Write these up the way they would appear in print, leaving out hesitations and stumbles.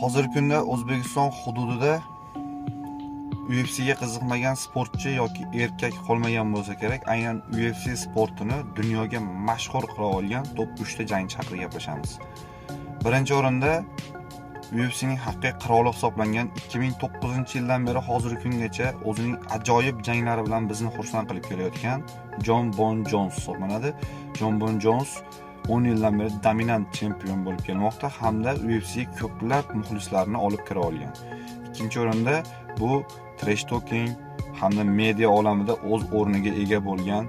Hozirgi kunda O'zbekiston hududida UFC'ga qiziqmagan sportchi yoki erkak qolmagan bo'lsa kerak. Aynan UFC sportini dunyoga mashhur qila olgan top 3 ta jangchi haqida gaplashamiz. Birinchi o'rinda UFC'ning haqiqiy qiroli hisoblangan 2009-yildan beri hozirgi kungacha o'zining ajoyib janglari bilan bizni xursand qilib kelayotgan Jon Bon Jons hisoblanadi. Jon Bon Jons 10 yildan beri dominant chempion bo'lib kelmoqda hamda UFC ko'plab muxlislarni olib kira olgan. Ikkinchi o'rinda bu trash talking hamda media olamida o'z o'rniga ega bo'lgan,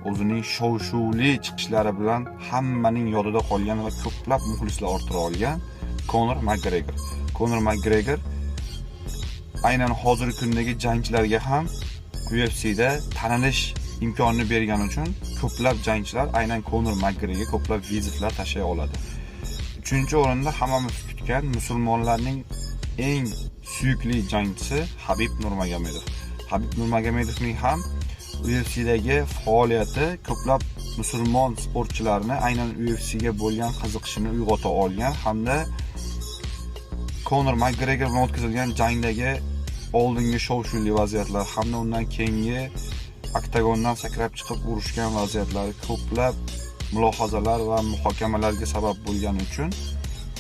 o'zining shov-shuvli chiqishlari bilan hammaning yodida qolgan va ko'plab muxlislar orttira olgan Conor McGregor. Conor McGregor aynan hozirgi kundagi jangchilarga ham UFC'da tanilish imkonini bergani uchun ko'plab jangchilar aynan Conor McGregorga ko'plab vizitlar tashlay oladi. Uchinchi o'rinda hammamiz kutgan musulmonlarning eng suyukli jangchisi Habib Nurmagomedov. Habib Nurmagomedovning ham UFC'dagi faoliyati ko'plab musulmon sportchilarni aynan UFC'ga bo'lgan qiziqishini uyg'ota olgan hamda Conor McGregor bilan o'tkazilgan jangdagi oldingi shov-shuvli vaziyatlar hamda undan keyingi oktagondan sakrab chiqib urushgan vaziyatlari ko'plab mulohazalar va muhokamalarga sabab bo'lgani uchun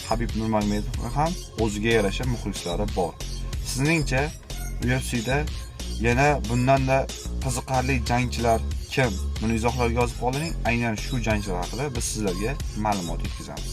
Habib Nurmagomedov ham o'ziga yarasha muxlislari bor. Sizningcha UFC'da yana bundan-da qiziqarli jangchilar kim? Buni izohlarga yozib qoling. Aynan shu jangchilar haqida biz sizlarga ma'lumot yetkazamiz.